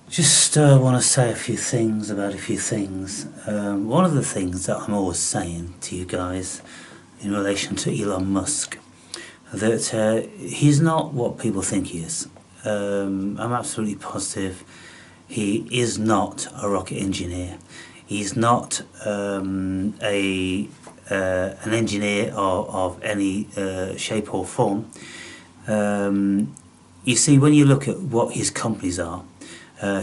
Just want to say a few things about a few things. One of the things that I'm always saying to you guys in relation to Elon Musk, that he's not what people think he is. I'm absolutely positive he is not a rocket engineer. He's not an engineer of any shape or form. You see, when you look at what his companies are,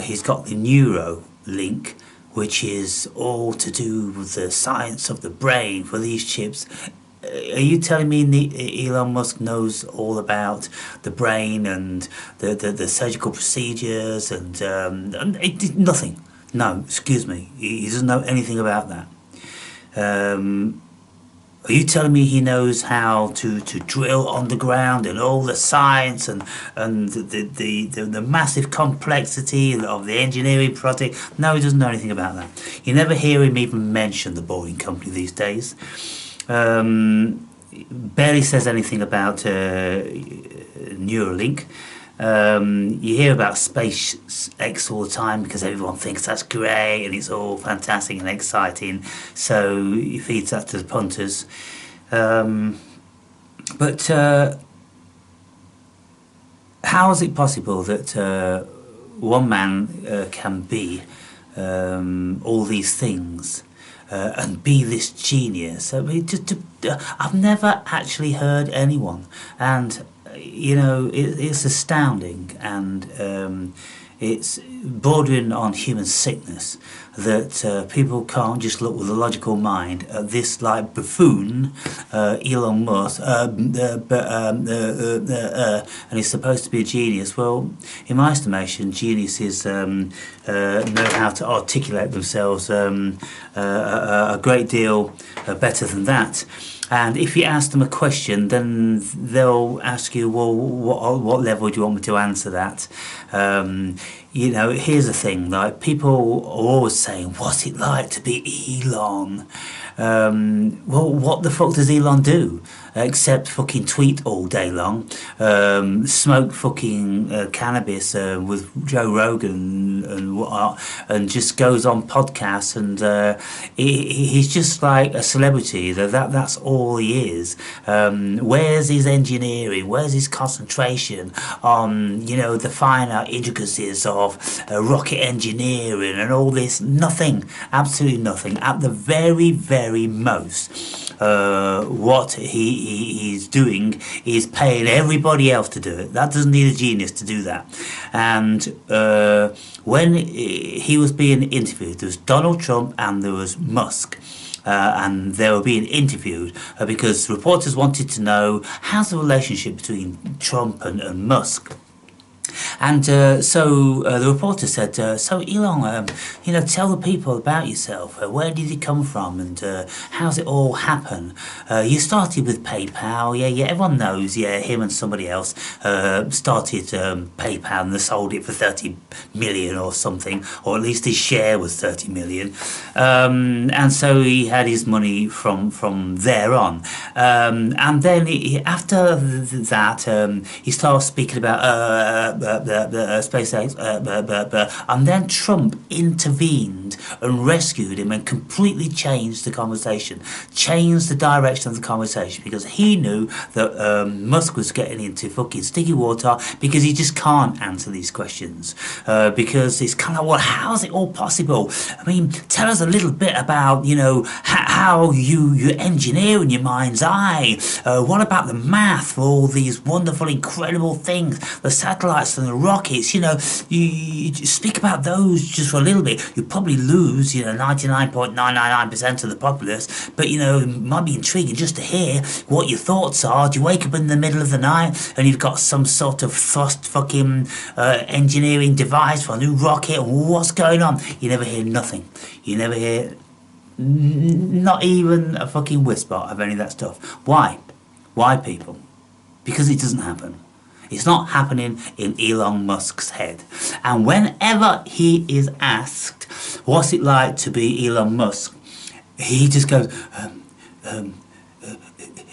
he's got the Neuro link, which is all to do with the science of the brain for these chips. Are you telling me Elon Musk knows all about the brain and the surgical procedures and nothing? No, excuse me. He doesn't know anything about that. Are you telling me he knows how to drill underground and all the science and the massive complexity of the engineering project? No, he doesn't know anything about that. You never hear him even mention the Boring Company these days. Barely says anything about Neuralink. You hear about SpaceX all the time because everyone thinks that's great and it's all fantastic and exciting, so he feeds that to the punters. But how is it possible that one man can be all these things and be this genius? I mean, I've never actually heard anyone, and it's astounding, and it's bordering on human sickness that people can't just look with a logical mind at this like buffoon Elon Musk, and he's supposed to be a genius. Well, in my estimation, geniuses know how to articulate themselves a great deal better than that. And if you ask them a question, then they'll ask you, well, what level do you want me to answer that? Here's the thing, like, people are always saying, what's it like to be Elon? Well, what the fuck does Elon do? Except fucking tweet all day long, smoke fucking cannabis with Joe Rogan and whatnot, and just goes on podcasts, and he's just like a celebrity. That's all he is. Where's his engineering? Where's his concentration on the finer intricacies of rocket engineering and all this? Nothing, absolutely nothing. At the very, very most, what he's doing is paying everybody else to do it. That doesn't need a genius to do that. And when he was being interviewed, there was Donald Trump and there was Musk. And they were being interviewed because reporters wanted to know how's the relationship between Trump and Musk. And so the reporter said, so Elon, tell the people about yourself. Where did you come from, and how's it all happen? You started with PayPal, yeah, everyone knows, yeah, him and somebody else started PayPal, and they sold it for 30 million or something, or at least his share was 30 million. And so he had his money from there on. And then after that, he started speaking about SpaceX, and then Trump intervened and rescued him and completely changed the conversation, changed the direction of the conversation, because he knew that Musk was getting into fucking sticky water because he just can't answer these questions, because it's kind of, well, how's it all possible? I mean, tell us a little bit about how you engineer in your mind's eye. What about the math for all these wonderful, incredible things, the satellites and the rockets? You speak about those just for a little bit. You probably lose 99.999% of the populace, but it might be intriguing just to hear what your thoughts are. Do you wake up in the middle of the night and you've got some sort of thrust fucking engineering device for a new rocket? What's going on? You never hear nothing. You never hear not even a fucking whisper of any of that stuff. Why? Why, people? Because it doesn't happen. It's not happening in Elon Musk's head. And whenever he is asked, what's it like to be Elon Musk? He just goes,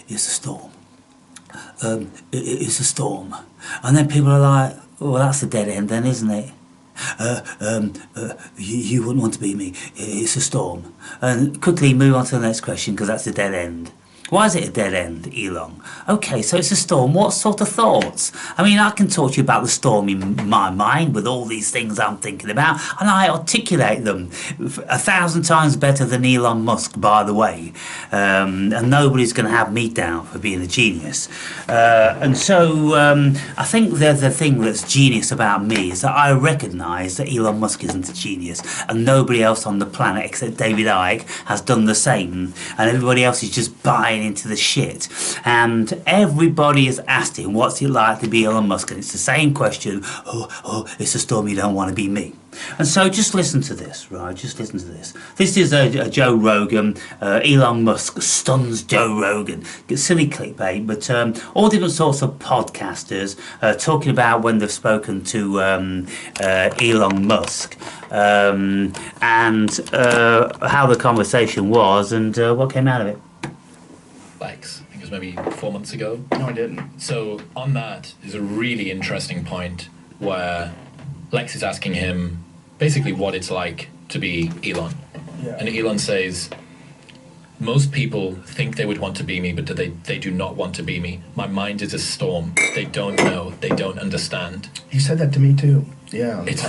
it's a storm. It's a storm. And then people are like, well, that's a dead end then, isn't it? You wouldn't want to be me. It's a storm. And quickly move on to the next question because that's a dead end. Why is it a dead end, Elon? Okay, so it's a storm. What sort of thoughts? I mean, I can talk to you about the storm in my mind with all these things I'm thinking about, and I articulate them 1,000 times better than Elon Musk, by the way. And nobody's going to have me down for being a genius. And so I think the thing that's genius about me is that I recognise that Elon Musk isn't a genius, and nobody else on the planet except David Icke has done the same, and everybody else is just buying into the shit. And everybody has asked him, what's it like to be Elon Musk? And it's the same question. It's a storm, you don't want to be me. And so just listen to this, right? Just listen to this. This is a Joe Rogan. Elon Musk stuns Joe Rogan. It's silly clickbait, but all different sorts of podcasters talking about when they've spoken to Elon Musk and how the conversation was and what came out of it. Lex, I think it was maybe 4 months ago. No, I didn't. So on that is a really interesting point where Lex is asking him basically what it's like to be Elon. Yeah. And Elon says, most people think they would want to be me, but they do not want to be me. My mind is a storm. They don't know. They don't understand. He said that to me too. Yeah. It's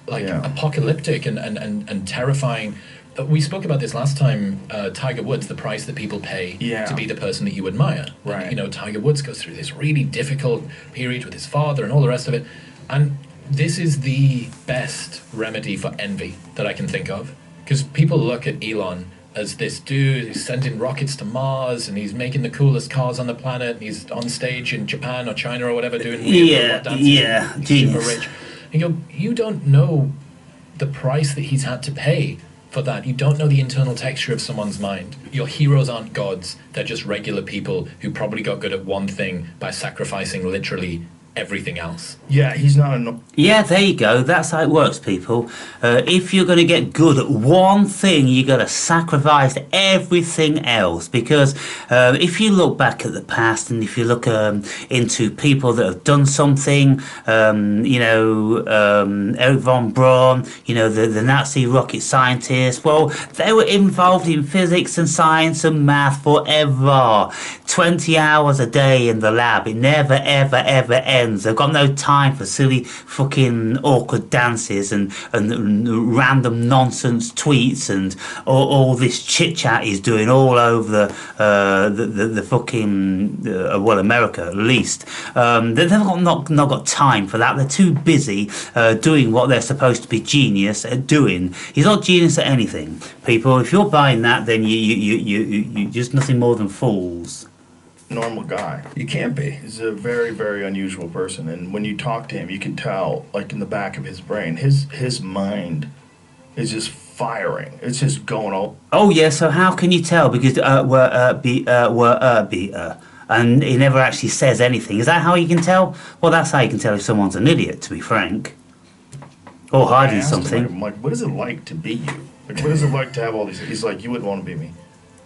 like apocalyptic and terrifying. We spoke about this last time, Tiger Woods, the price that people pay to be the person that you admire. Right. And, you know, Tiger Woods goes through this really difficult period with his father and all the rest of it. And this is the best remedy for envy that I can think of. Because people look at Elon as this dude who's sending rockets to Mars and he's making the coolest cars on the planet and he's on stage in Japan or China or whatever doing robot dancing. Super rich. And you don't know the price that he's had to pay for that. You don't know the internal texture of someone's mind. Your heroes aren't gods. They're just regular people who probably got good at one thing by sacrificing literally everything else. Yeah, he's not a... Yeah, there you go. That's how it works, people. If you're going to get good at one thing, you got to sacrifice everything else. Because if you look back at the past and if you look into people that have done something, Eric von Braun, the Nazi rocket scientist, well, they were involved in physics and science and math forever. 20 hours a day in the lab. It never, ever, ever ends. They've got no time for silly fucking awkward dances and random nonsense tweets and all this chit chat he's doing all over the fucking America at least. They've not got time for that. They're too busy doing what they're supposed to be genius at doing. He's not genius at anything, people. If you're buying that, then you're just nothing more than fools. Normal guy. You can't be. He's a very, very unusual person, and when you talk to him, you can tell, like in the back of his brain, his mind is just firing. It's just going all. Oh yeah. So how can you tell? Because and he never actually says anything. Is that how you can tell? Well, that's how you can tell if someone's an idiot, to be frank, or hiding something. I'm like, what is it like to be you? Like, what is it like to have all these? He's like, you wouldn't want to be me.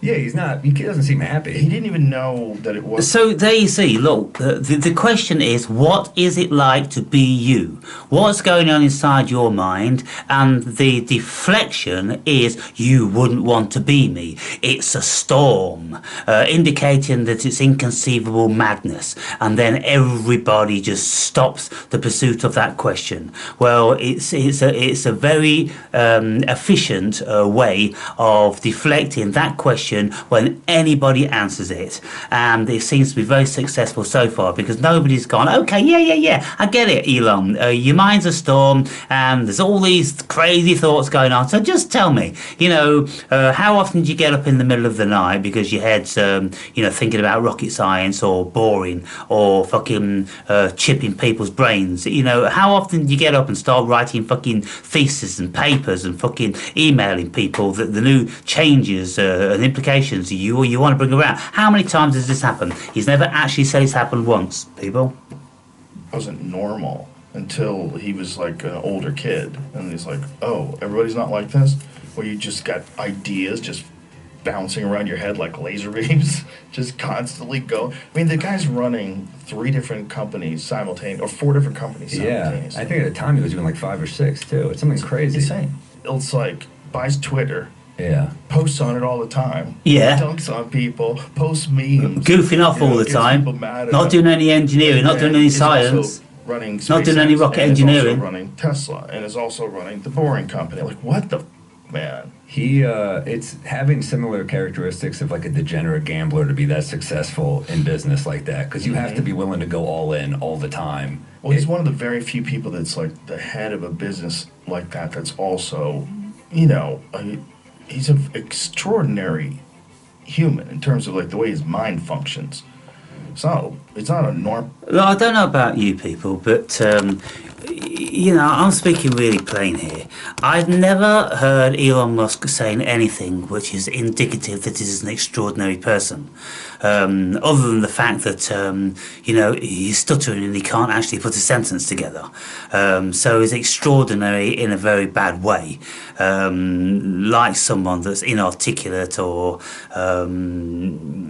Yeah, he's not. He doesn't seem happy. He didn't even know that it was. So there you see. Look, the question is, what is it like to be you? What's going on inside your mind? And the deflection is, you wouldn't want to be me. It's a storm, indicating that it's inconceivable madness. And then everybody just stops the pursuit of that question. Well, it's a very efficient way of deflecting that question when anybody answers it, and it seems to be very successful so far because nobody's gone, okay, yeah, I get it, Elon, your mind's a storm and there's all these crazy thoughts going on, so just tell me, how often do you get up in the middle of the night because your head's thinking about rocket science or boring or fucking chipping people's brains? How often do you get up and start writing fucking theses and papers and fucking emailing people that the new changes and implications you want to bring around? How many times has this happened? He's never actually said it's happened once, people. It wasn't normal until he was like an older kid, and he's like, oh, everybody's not like this, where you just got ideas just bouncing around your head like laser beams, just constantly go. I mean, the guy's running 3 different companies simultaneously, or 4 different companies Yeah, simultaneously. I think at the time he was doing like 5 or 6 too. It's something crazy. Insane. It's like buys Twitter, Yeah. posts on it all the time. Yeah. Dunks on people, posts memes. Goofing off all the gets time. people mad Not about- doing any engineering, not And doing any is also science. running Not doing any SpaceX, rocket and engineering. Is also running Tesla, and is also running the Boring Company. Like, what the man? He, it's having similar characteristics of like a degenerate gambler to be that successful in business like that, because you have to be willing to go all in all the time. Well, he's one of the very few people that's like the head of a business like that. That's also, he's an extraordinary human in terms of like the way his mind functions. It's not a norm. Well, I don't know about you people, but I'm speaking really plain here. I've never heard Elon Musk saying anything which is indicative that he's an extraordinary person, other than the fact that he's stuttering and he can't actually put a sentence together. So he's extraordinary in a very bad way, like someone that's inarticulate or on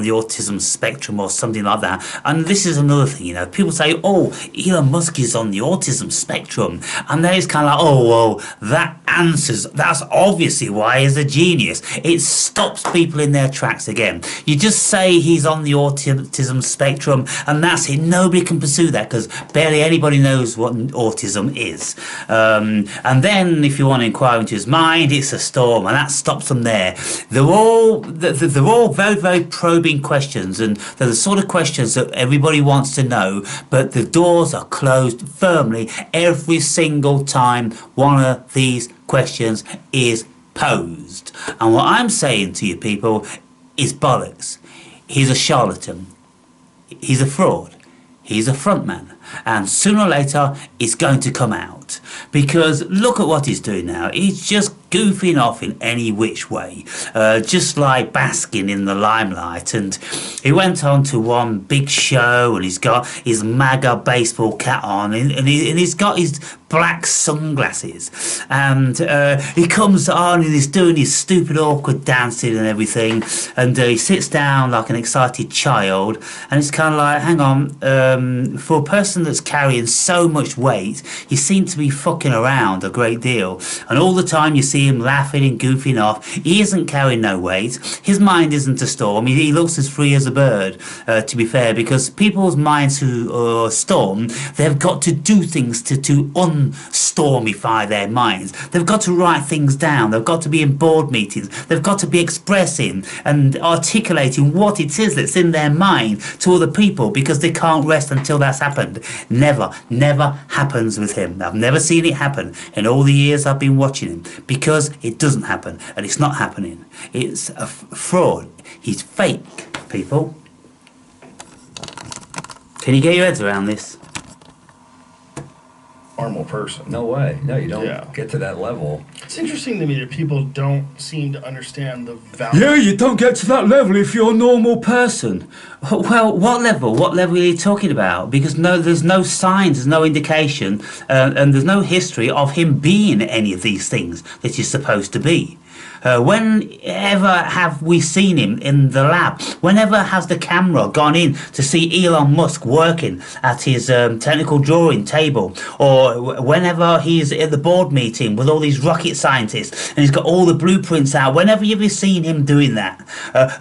the autism spectrum or something like that. And this is another thing, people say, oh, Elon Musk is on the autism spectrum, and then it's kind of like, oh, well, that's obviously why he's a genius. It stops people in their tracks again. You just say he's on the autism spectrum, and that's it. Nobody can pursue that because barely anybody knows what autism is. And then if you want to inquire into his mind, it's a storm, and that stops them there. They're all very, very probing questions, and they're the sort of questions that everybody wants to know, but the doors are closed firmly every single time one of these questions is posed. And what I'm saying to you people is bollocks. He's a charlatan. He's a fraud. He's a frontman. And sooner or later, it's going to come out. Because look at what he's doing now. He's just goofing off in any which way. Just like basking in the limelight. And he went on to one big show and he's got his MAGA baseball cap on. And he's got his black sunglasses. And he comes on and he's doing his stupid, awkward dancing and everything. And he sits down like an excited child. And it's kind of like, hang on, for a person that's carrying so much weight, he seems to be fucking around a great deal, and all the time you see him laughing and goofing off. He isn't carrying no weight. His mind isn't a storm. He looks as free as a bird, to be fair, because people's minds who are storm, they've got to do things to unstormify their minds. They've got to write things down. They've got to be in board meetings. They've got to be expressing and articulating what it is that's in their mind to other people, because they can't rest until that's happened. Never happens with him. I've never seen it happen in all the years I've been watching him, because it doesn't happen, and it's not happening. It's a fraud. He's fake, people. Can you get your heads around this? Normal person. No way. No, you don't Yeah. get to that level. It's interesting to me that people don't seem to understand the value. Yeah, you don't get to that level if you're a normal person. Well, what level? What level are you talking about? Because there's no signs, there's no indication, and there's no history of him being any of these things that he's supposed to be. Whenever have we seen him in the lab? Whenever has the camera gone in to see Elon Musk working at his technical drawing table? Or whenever he's at the board meeting with all these rocket scientists and he's got all the blueprints out? Whenever you've seen him doing that? But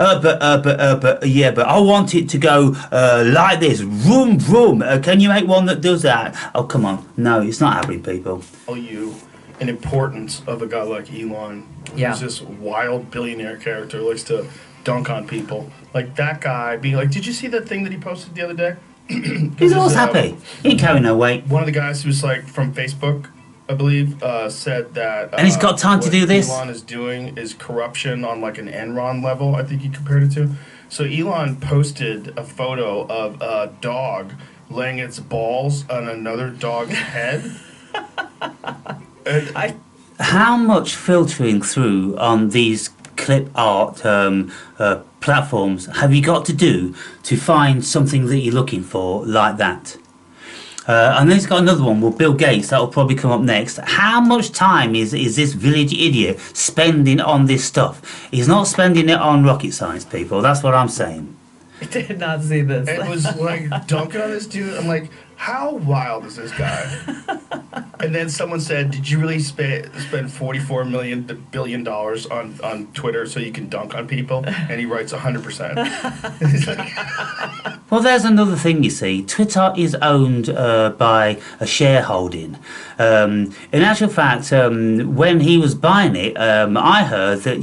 I want it to go like this. Vroom, vroom. Can you make one that does that? Oh, come on. No, it's not happening, people. Tell you an importance of a guy like Elon. Yeah. Who's this wild billionaire character, likes to dunk on people. Like that guy being like, did you see that thing that he posted the other day? He's always happy. He ain't carrying no weight. One of the guys who's like from Facebook, I believe, said that. And he's got time to do this. What Elon is doing is corruption on like an Enron level, I think he compared it to. So Elon posted a photo of a dog laying its balls on another dog's head. How much filtering through on these clip art platforms have you got to do to find something that you're looking for like that? And then he's got another one with Bill Gates that will probably come up next. How much time is this village idiot spending on this stuff? He's not spending it on rocket science, people. That's what I'm saying. I did not see this. It was like dunking on this dude. I'm like, how wild is this guy? And then someone said, "Did you really spend $44 billion on Twitter so you can dunk on people?" And he writes 100%. He's like, Well, there's another thing, you see. Twitter is owned by a shareholding. In actual fact, when he was buying it, I heard that,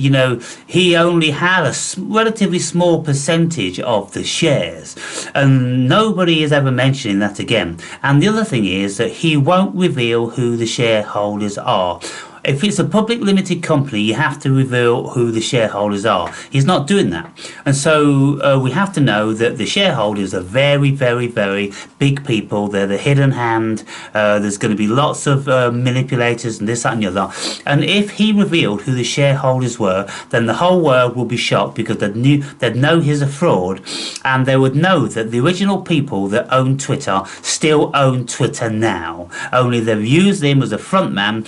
he only had a relatively small percentage of the shares. And nobody is ever mentioning that again. And the other thing is that he won't reveal who the shareholders are. If it's a public limited company, you have to reveal who the shareholders are. He's not doing that. And so we have to know that the shareholders are very, very, very big people. They're the hidden hand. There's going to be lots of manipulators and this, that and the other. And if he revealed who the shareholders were, then the whole world will be shocked because they'd know he's a fraud, and they would know that the original people that own Twitter still own Twitter now. Only they've used him as a front man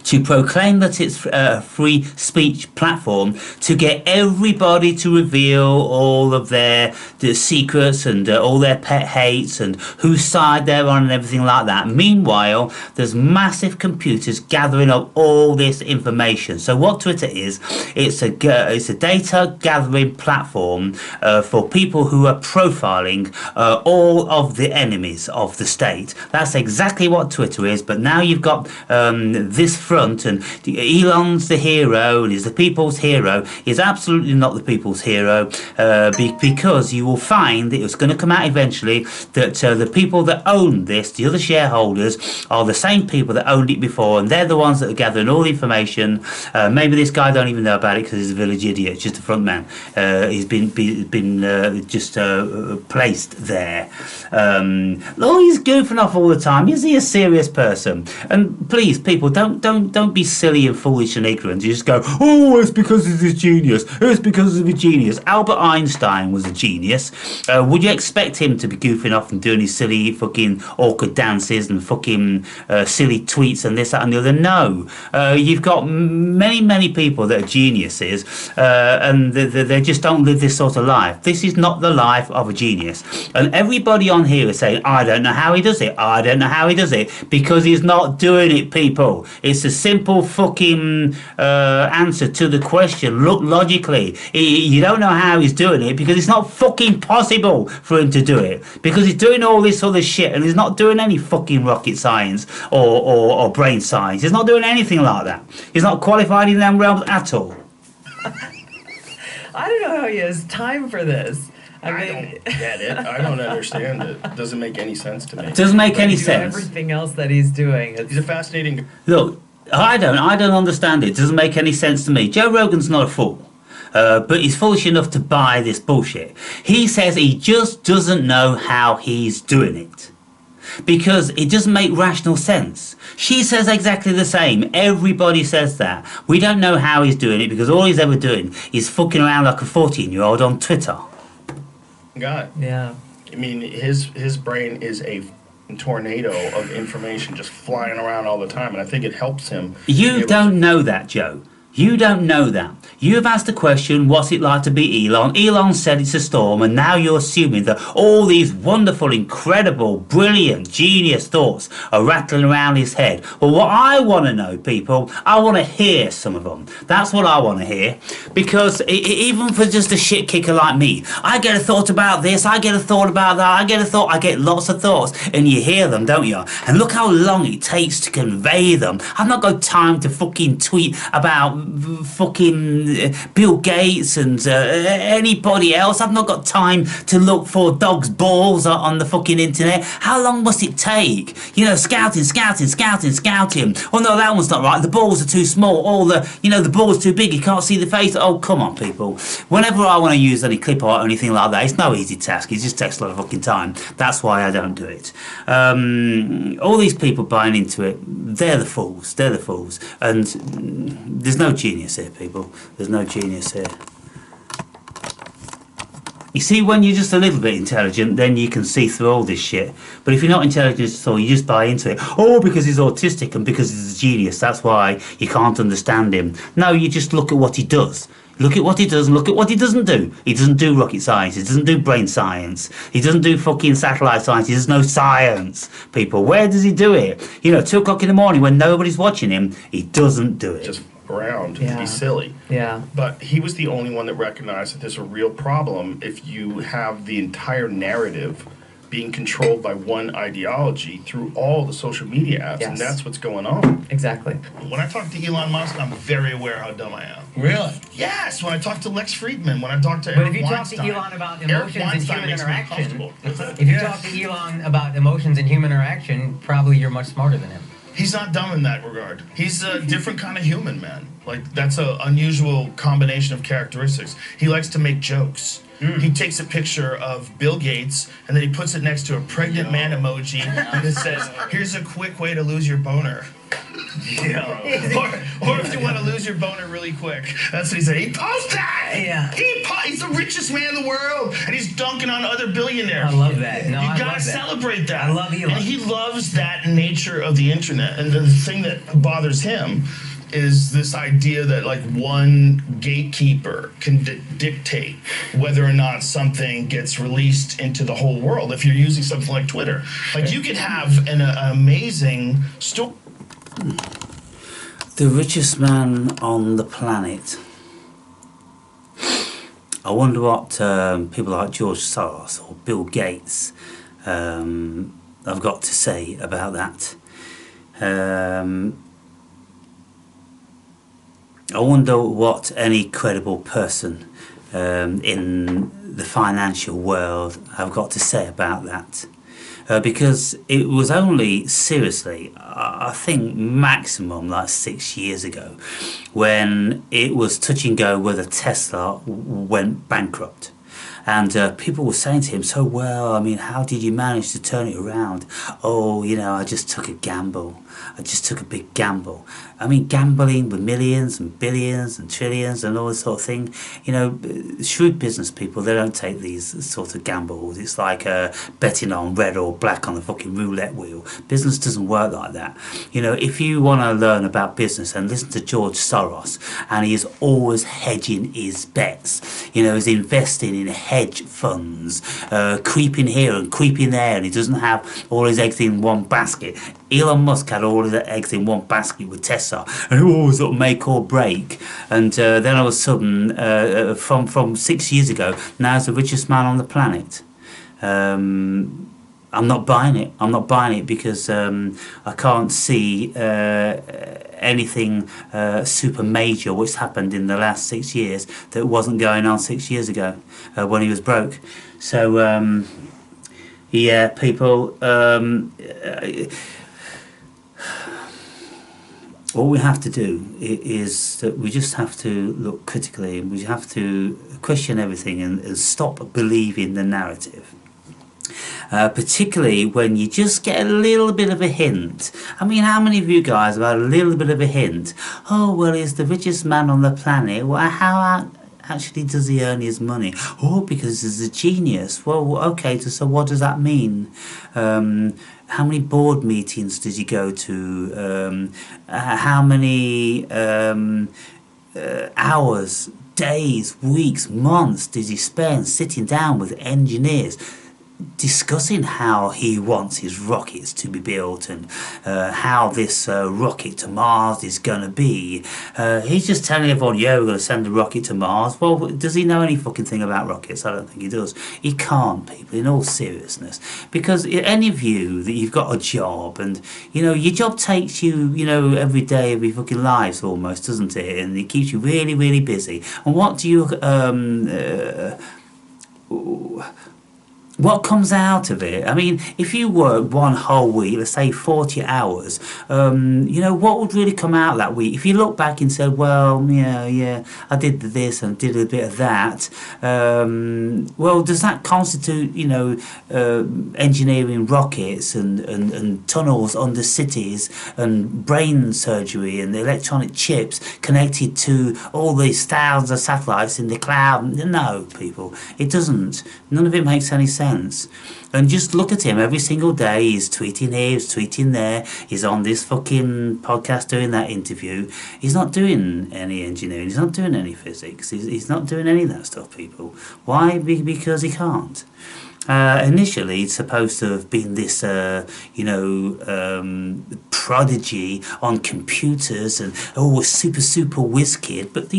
to proclaim that it's a free speech platform to get everybody to reveal all of their secrets and all their pet hates and whose side they're on and everything like that. Meanwhile, there's massive computers gathering up all this information. So what Twitter is, it's a data gathering platform for people who are profiling all of the enemies of the state. That's exactly what Twitter is. But now you've got this front, and Elon's the hero and he's the people's hero. He's absolutely not the people's hero, because you will find that it's going to come out eventually that the people that own this, the other shareholders, are the same people that owned it before, and they're the ones that are gathering all the information. Maybe this guy don't even know about it because he's a village idiot, just a front man. He's been just placed there. He's goofing off all the time. Is he a serious person? And please, people, don't be silly and foolish and ignorant. You just go, oh, it's because he's a genius. It's because of a genius. Albert Einstein was a genius. Would you expect him to be goofing off and doing his silly fucking awkward dances and fucking silly tweets and this, that and the other? No. You've got many people that are geniuses, and they just don't live this sort of life. This is not the life of a genius. And everybody on here is saying, I don't know how he does it. I don't know how he does it. Because he's not doing it, people. It's a simple fucking answer to the question. Look logically. You don't know how he's doing it because it's not fucking possible for him to do it. Because he's doing all this other shit and he's not doing any fucking rocket science or brain science. He's not doing anything like that. He's not qualified in them realms at all. I don't know how he has time for this. I don't get it. I don't understand it. It doesn't make any sense to me. It doesn't make any sense. Everything else that he's doing. He's a fascinating... Look, I don't understand it. It doesn't make any sense to me. Joe Rogan's not a fool. But he's foolish enough to buy this bullshit. He says he just doesn't know how he's doing it. Because it doesn't make rational sense. She says exactly the same. Everybody says that. We don't know how he's doing it because all he's ever doing is fucking around like a 14-year-old on Twitter. God. Yeah. I mean, his brain is a tornado of information just flying around all the time, and I think it helps him. You don't know that, Joe. You don't know that. You've asked the question, what's it like to be Elon? Elon said it's a storm, and now you're assuming that all these wonderful, incredible, brilliant, genius thoughts are rattling around his head. Well, what I want to know, people, I want to hear some of them. That's what I want to hear. Because even for just a shit kicker like me, I get a thought about this, I get a thought about that, I get lots of thoughts, and you hear them, don't you? And look how long it takes to convey them. I've not got time to fucking tweet about fucking Bill Gates and anybody else. I've not got time to look for dogs' balls on the fucking internet. How long must it take? Scouting. Oh no, that one's not right. The balls are too small. The ball's too big. You can't see the face. Oh, come on, people. Whenever I want to use any clip art or anything like that, it's no easy task. It just takes a lot of fucking time. That's why I don't do it. All these people buying into it, they're the fools. And there's no genius here, people. There's no genius here. You see, when you're just a little bit intelligent, then you can see through all this shit. But if you're not intelligent at all, you just buy into it. Oh, because he's autistic and because he's a genius, that's why you can't understand him. No, you just look at what he does. Look at what he does and look at what he doesn't do. He doesn't do rocket science. He doesn't do brain science. He doesn't do fucking satellite science. He does no science, people. Where does he do it? 2 o'clock in the morning when nobody's watching him, he doesn't do it. Just around to Yeah. be silly. Yeah. But he was the only one that recognized that there's a real problem if you have the entire narrative being controlled by one ideology through all the social media apps, Yes. and that's what's going on. Exactly. When I talk to Elon Musk, I'm very aware how dumb I am. Really? Yes, when I talk to Lex Friedman, when I talk to But Eric if you talk to Weinstein, Elon about Eric emotions and Weinstein human makes me interaction, uncomfortable. if you Yes. talk to Elon about emotions and human interaction, probably you're much smarter than him. He's not dumb in that regard. He's a different kind of human, man. Like, that's an unusual combination of characteristics. He likes to make jokes. He takes a picture of Bill Gates and then he puts it next to a pregnant man emoji and it says, "Here's a quick way to lose your boner." Or if you want to lose your boner really quick, that's what he said. He posts that. Yeah. He's the richest man in the world, and he's dunking on other billionaires. I love that. No, You I gotta love that. celebrate that. I love Elon. And he loves that nature of the internet. And the thing that bothers him is this idea that like one gatekeeper can dictate whether or not something gets released into the whole world. If you're using something like Twitter, like you could have an amazing story. The richest man on the planet. I wonder what people like George Soros or Bill Gates have got to say about that. I wonder what any credible person in the financial world have got to say about that. Because it was only, seriously, I think maximum like 6 years ago, when it was touch and go whether Tesla went bankrupt. And people were saying to him, "So well, I mean, how did you manage to turn it around?" "Oh, I just took a gamble. I just took a big gamble." I mean, gambling with millions and billions and trillions and all this sort of thing. Shrewd business people, they don't take these sort of gambles. It's like betting on red or black on the fucking roulette wheel. Business doesn't work like that. If you want to learn about business, and listen to George Soros, and he is always hedging his bets. He's investing in hedge funds, creeping here and creeping there, and he doesn't have all his eggs in one basket. Elon Musk had all of the eggs in one basket with Tesla, and it was sort of make or break. And then all of a sudden, from 6 years ago, now he's the richest man on the planet. I'm not buying it. I'm not buying it because I can't see anything super major which happened in the last 6 years that wasn't going on 6 years ago when he was broke. So, yeah, people, what we have to do is that we just have to look critically, and we have to question everything and stop believing the narrative. Particularly when you just get a little bit of a hint. I mean, how many of you guys have had a little bit of a hint? "Oh, well, he's the richest man on the planet. Well, how actually does he earn his money?" "Oh, because he's a genius." Well, okay, so what does that mean? How many board meetings did he go to? How many hours, days, weeks, months did he spend sitting down with engineers discussing how he wants his rockets to be built and how this rocket to Mars is going to be? He's just telling everyone, "Yeah, we're going to send a rocket to Mars." Well, does he know any fucking thing about rockets? I don't think he does. He can't, people, in all seriousness. Because any of you that you've got a job and, your job takes you, every day of your fucking lives almost, doesn't it? And it keeps you really, really busy. And what do you... what comes out of it? I mean, if you work one whole week, let's say 40 hours, what would really come out that week? If you look back and said, well, yeah, I did this and did a bit of that, well, does that constitute, engineering rockets and tunnels under cities and brain surgery and electronic chips connected to all these thousands of satellites in the cloud? No, people, it doesn't. None of it makes any sense. And just look at him every single day. He's tweeting here, he's tweeting there, he's on this fucking podcast doing that interview. He's not doing any engineering, he's not doing any physics, he's not doing any of that stuff, people. Why? Because he can't. Initially, it's supposed to have been this, prodigy on computers and super whiz kid. But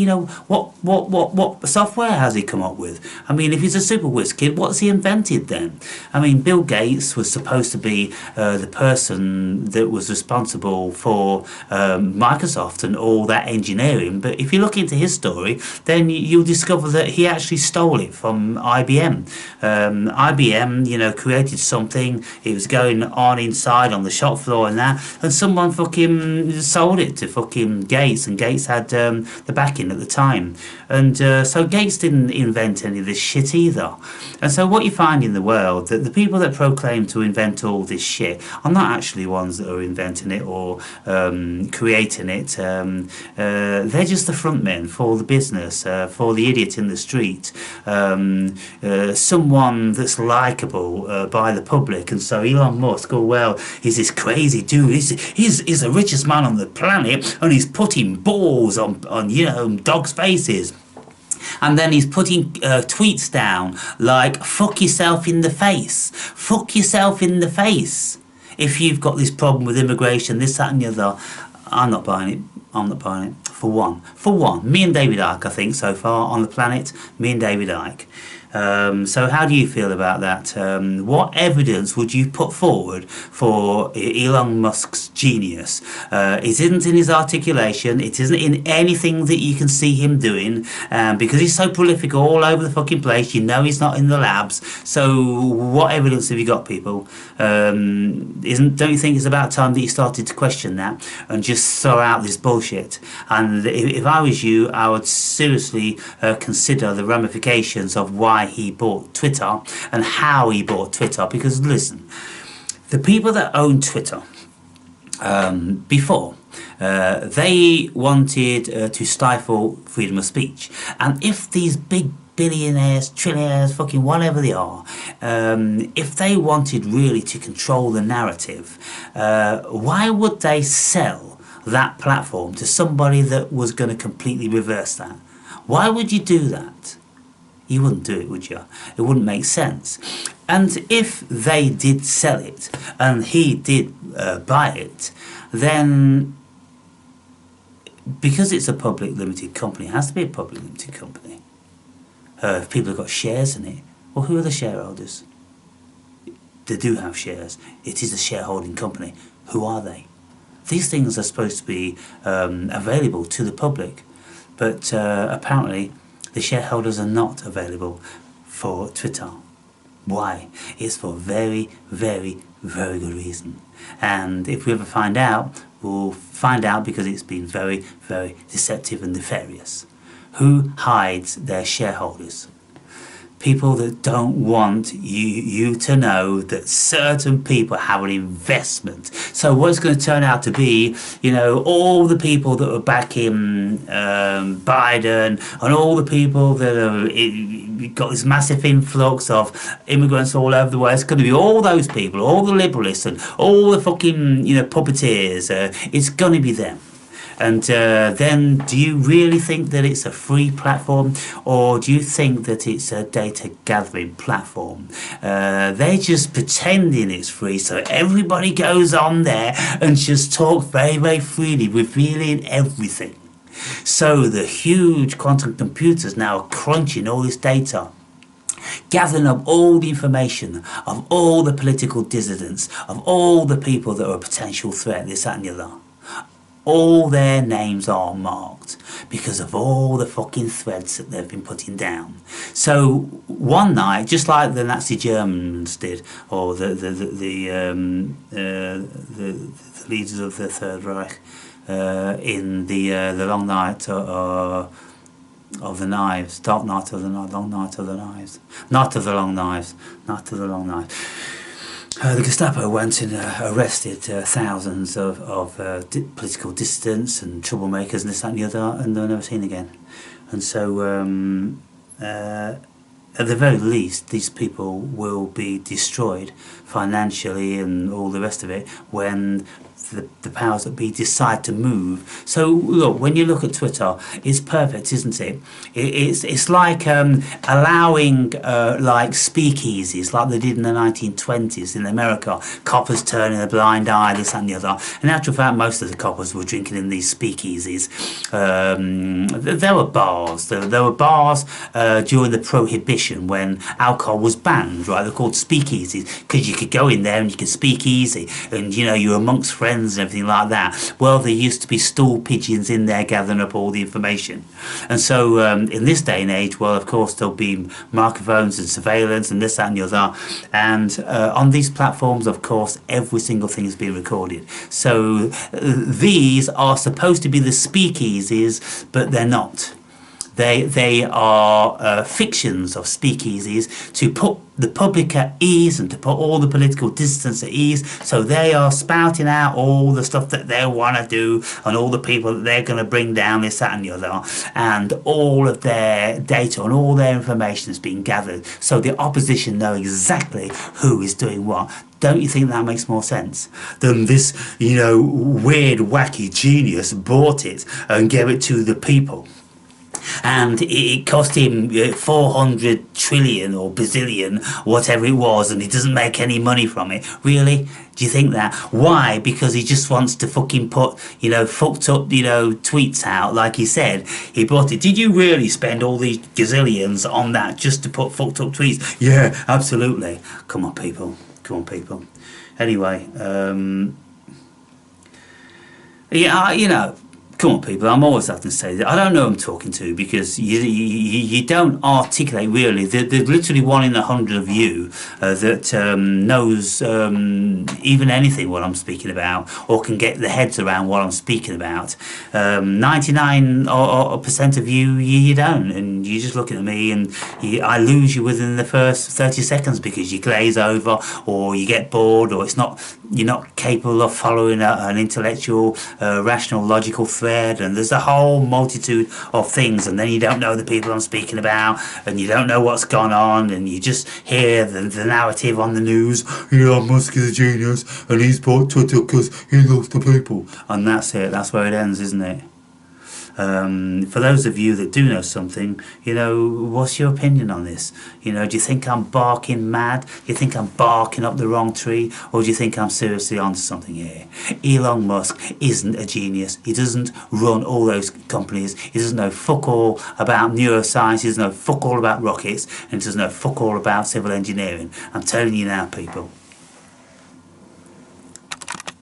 what software has he come up with? I mean, if he's a super whiz kid, what's he invented then? I mean, Bill Gates was supposed to be the person that was responsible for Microsoft and all that engineering. But if you look into his story, then you'll discover that he actually stole it from IBM. IBM, created something. It was going on inside on the shop floor and that, and someone fucking sold it to fucking Gates, and Gates had the backing at the time. And so Gates didn't invent any of this shit either. And so what you find in the world, that the people that proclaim to invent all this shit are not actually ones that are inventing it or creating it. They're just the front men for the business, for the idiot in the street, someone that's likable by the public. And so Elon Musk, he's this crazy dude, he's the richest man on the planet, and he's putting balls on dogs' faces. And then he's putting tweets down like, fuck yourself in the face. Fuck yourself in the face. If you've got this problem with immigration, this, that and the other, I'm not buying it. I'm not buying it. For one. Me and David Icke, I think, so far on the planet. Me and David Icke. So how do you feel about that? What evidence would you put forward for Elon Musk's genius? It isn't in his articulation. It isn't in anything that you can see him doing, because he's so prolific all over the fucking place. He's not in the labs. So what evidence have you got, people? Don't you think it's about time that you started to question that and just throw out this bullshit? And if I was you, I would seriously consider the ramifications of why he bought Twitter and how he bought Twitter. Because listen, the people that own Twitter before, they wanted to stifle freedom of speech. And if these big billionaires, trillionaires, fucking whatever they are, if they wanted really to control the narrative, why would they sell that platform to somebody that was going to completely reverse that? Why would you do that? You wouldn't do it, would you? It wouldn't make sense. And if they did sell it and he did buy it, then because it's a public limited company, it has to be a public limited company. If people have got shares in it, well, who are the shareholders? They do have shares. It is a shareholding company. Who are they? These things are supposed to be available to the public, but apparently the shareholders are not available for Twitter. Why? It's for very, very, very good reason. And if we ever find out, we'll find out because it's been very, very deceptive and nefarious. Who hides their shareholders? People that don't want you to know that certain people have an investment. So what's going to turn out to be, all the people that are backing Biden and all the people that have got this massive influx of immigrants all over the world, it's going to be all those people, all the liberalists and all the fucking, puppeteers. It's going to be them. And then do you really think that it's a free platform, or do you think that it's a data gathering platform? They're just pretending it's free, so everybody goes on there and just talk very, very freely, revealing everything. So the huge quantum computers now are crunching all this data, gathering up all the information of all the political dissidents, of all the people that are a potential threat, this, that and the other. All their names are marked because of all the fucking threads that they've been putting down. So one night, just like the Nazi Germans did, or the leaders of the Third Reich, in the long night of the knives, dark night of the night, long night of the knives, night of the long knives, night of the long knives. The Gestapo went and arrested thousands of political dissidents and troublemakers and this, that and the other, and they were never seen again. And so, at the very least, these people will be destroyed financially and all the rest of it when the powers that be decide to move. So look, when you look at Twitter, it's perfect, isn't it? It's like allowing like speakeasies, like they did in the 1920s in America. Coppers turning a blind eye, this and the other. In actual fact, most of the coppers were drinking in these speakeasies. There were bars. There were bars during the Prohibition when alcohol was banned. Right, they're called speakeasies because you could go in there and you could speak easy, and you know you're amongst friends and everything like that. Well, there used to be stool pigeons in there gathering up all the information. And so in this day and age, well, of course, there'll be microphones and surveillance and this, that and the other. And on these platforms, of course, every single thing is being recorded. So these are supposed to be the speakeasies, but they're not. They are fictions of speakeasies to put the public at ease and to put all the political dissidents at ease. So they are spouting out all the stuff that they want to do and all the people that they're going to bring down, this, that and the other. And all of their data and all their information is being gathered. So the opposition know exactly who is doing what. Don't you think that makes more sense than this, you know, weird, wacky genius bought it and gave it to the people? And it cost him 400 trillion or bazillion, whatever it was, and he doesn't make any money from it. Really? Do you think that? Why? Because he just wants to fucking put, you know, fucked up, you know, tweets out, like he said. He bought it. Did you really spend all these gazillions on that just to put fucked up tweets? Yeah, absolutely. Come on, people. Come on, people. Anyway, yeah, you know, come on, people. I'm always having to say that. I don't know who I'm talking to because you don't articulate really. There's literally 1 in 100 of you that knows even anything what I'm speaking about or can get their heads around what I'm speaking about. 99% of you don't, and you're just looking at me and I lose you within the first 30 seconds because you glaze over or you get bored or you're not capable of following an intellectual, rational, logical thread. And there's a whole multitude of things, and then you don't know the people I'm speaking about, and you don't know what's gone on, and you just hear the narrative on the news. Elon Musk is a genius, and he's bought Twitter because he loves the people, and that's it. That's where it ends, isn't it? For those of you that do know something, you know, what's your opinion on this? You know, do you think I'm barking mad? Do you think I'm barking up the wrong tree? Or do you think I'm seriously onto something here? Elon Musk isn't a genius. He doesn't run all those companies. He doesn't know fuck all about neuroscience. He doesn't know fuck all about rockets. And he doesn't know fuck all about civil engineering. I'm telling you now, people.